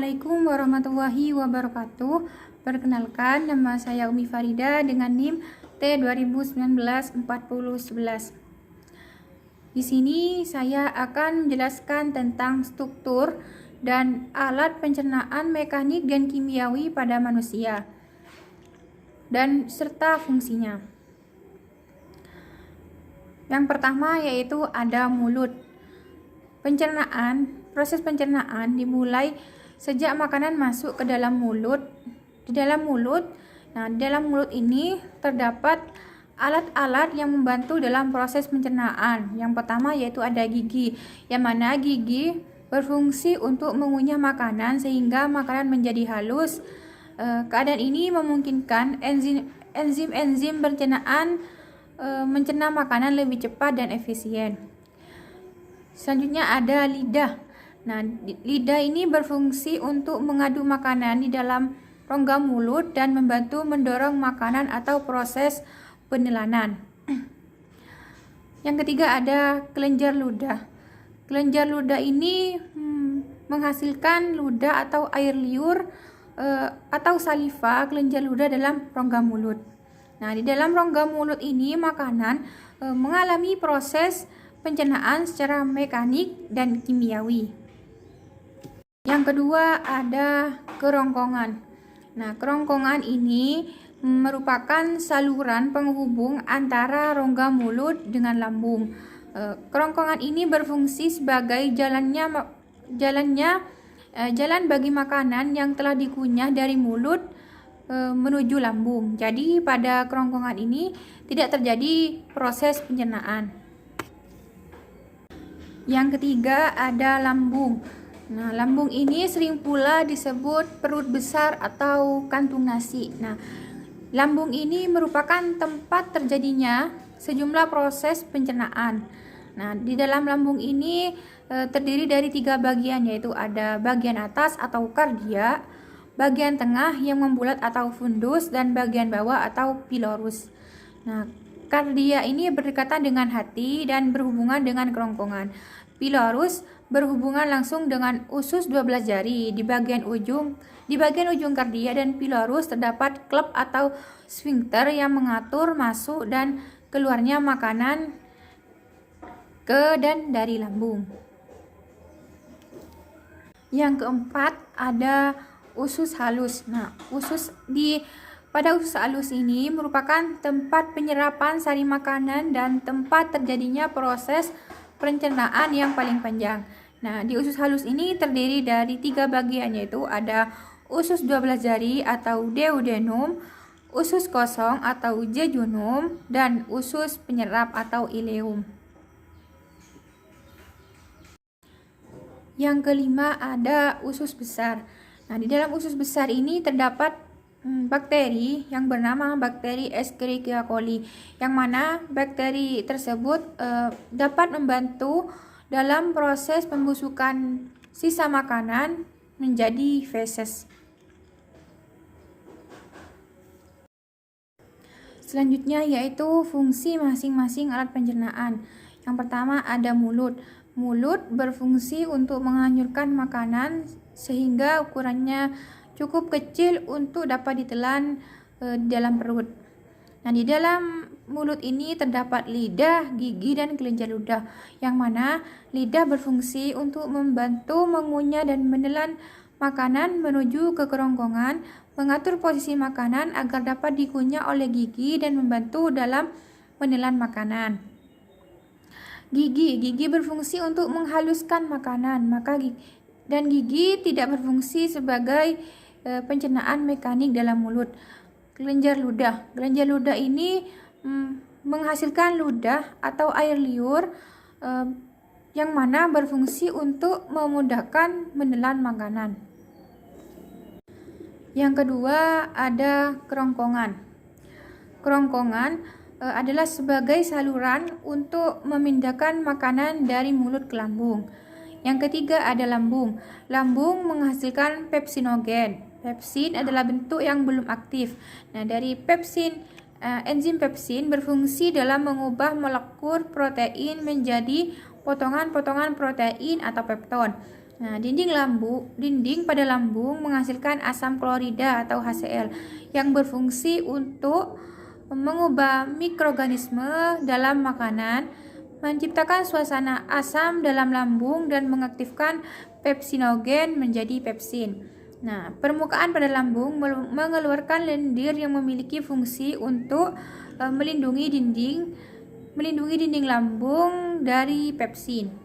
Assalamualaikum warahmatullahi wabarakatuh. Perkenalkan, nama saya Umi Farida dengan NIM T2019-4011. Di sini saya akan menjelaskan tentang struktur dan alat pencernaan mekanik dan kimiawi pada manusia dan serta fungsinya. Yang pertama yaitu ada mulut. Proses pencernaan dimulai sejak makanan masuk ke dalam mulut. Di dalam mulut ini terdapat alat-alat yang membantu dalam proses pencernaan. Yang pertama yaitu ada gigi, yang mana gigi berfungsi untuk mengunyah makanan sehingga makanan menjadi halus. Keadaan ini memungkinkan enzim pencernaan mencerna makanan lebih cepat dan efisien. Selanjutnya ada lidah. Nah, lidah ini berfungsi untuk mengaduk makanan di dalam rongga mulut dan membantu mendorong makanan atau proses penelangan. Yang ketiga ada kelenjar ludah. Kelenjar ludah ini menghasilkan ludah atau air liur atau saliva kelenjar ludah dalam rongga mulut. Nah, di dalam rongga mulut ini makanan mengalami proses pencernaan secara mekanik dan kimiawi. Yang kedua ada kerongkongan. Nah, kerongkongan ini merupakan saluran penghubung antara rongga mulut dengan lambung. Kerongkongan ini berfungsi sebagai jalan bagi makanan yang telah dikunyah dari mulut menuju lambung. Jadi pada kerongkongan ini tidak terjadi proses pencernaan. Yang ketiga ada lambung. Nah, lambung ini sering pula disebut perut besar atau kantung nasi. Nah, lambung ini merupakan tempat terjadinya sejumlah proses pencernaan. Nah, di dalam lambung ini terdiri dari 3 bagian, yaitu ada bagian atas atau kardia, bagian tengah yang membulat atau fundus, dan bagian bawah atau pilorus. Nah, kardia ini berdekatan dengan hati dan berhubungan dengan kerongkongan. Pilorus berhubungan langsung dengan usus 12 jari. Di bagian ujung kardia dan pilorus terdapat klep atau sphincter yang mengatur masuk dan keluarnya makanan ke dan dari lambung. Yang keempat ada usus halus. Nah, pada usus halus ini merupakan tempat penyerapan sari makanan dan tempat terjadinya proses pencernaan yang paling panjang. Nah, di usus halus ini terdiri dari 3 bagian, yaitu ada usus 12 jari atau duodenum, usus kosong atau jejunum, dan usus penyerap atau ileum. Yang kelima ada usus besar. Nah, di dalam usus besar ini terdapat bakteri yang bernama bakteri Escherichia coli, yang mana bakteri tersebut dapat membantu dalam proses pembusukan sisa makanan menjadi feses. Selanjutnya yaitu fungsi masing-masing alat pencernaan. Yang pertama ada mulut. Mulut berfungsi untuk menghanyurkan makanan sehingga ukurannya cukup kecil untuk dapat ditelan di dalam perut. Nah, di dalam mulut ini terdapat lidah, gigi, dan kelenjar ludah, yang mana lidah berfungsi untuk membantu mengunyah dan menelan makanan menuju ke kerongkongan, mengatur posisi makanan agar dapat dikunyah oleh gigi dan membantu dalam menelan makanan. Gigi berfungsi untuk menghaluskan makanan, dan gigi tidak berfungsi sebagai pencernaan mekanik dalam mulut. Kelenjar ludah ini menghasilkan ludah atau air liur yang mana berfungsi untuk memudahkan menelan makanan. Yang kedua ada kerongkongan. Kerongkongan adalah sebagai saluran untuk memindahkan makanan dari mulut ke lambung. Yang ketiga ada lambung. Lambung menghasilkan pepsinogen. Pepsin adalah bentuk yang belum aktif. Nah, dari enzim pepsin berfungsi dalam mengubah molekul protein menjadi potongan-potongan protein atau pepton. Nah, dinding pada lambung menghasilkan asam klorida atau HCl yang berfungsi untuk mengubah mikroorganisme dalam makanan, menciptakan suasana asam dalam lambung dan mengaktifkan pepsinogen menjadi pepsin. Nah, permukaan pada lambung mengeluarkan lendir yang memiliki fungsi untuk melindungi dinding lambung dari pepsin.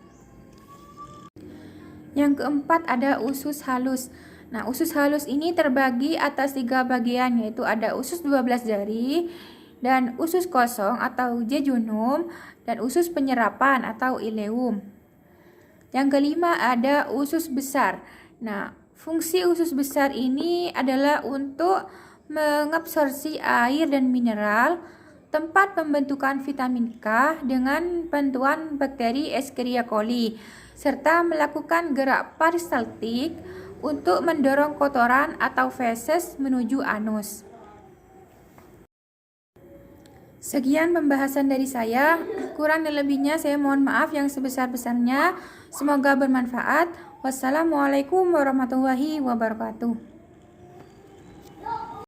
Yang keempat ada usus halus. Nah, usus halus ini terbagi atas 3 bagian, yaitu ada usus 12 jari dan usus kosong atau jejunum dan usus penyerapan atau ileum. Yang kelima ada usus besar. Nah, fungsi usus besar ini adalah untuk mengabsorpsi air dan mineral, tempat pembentukan vitamin K dengan bantuan bakteri Escherichia coli, serta melakukan gerak peristaltik untuk mendorong kotoran atau feses menuju anus. Sekian pembahasan dari saya, kurang dan lebihnya saya mohon maaf yang sebesar-besarnya. Semoga bermanfaat. Wassalamualaikum warahmatullahi wabarakatuh.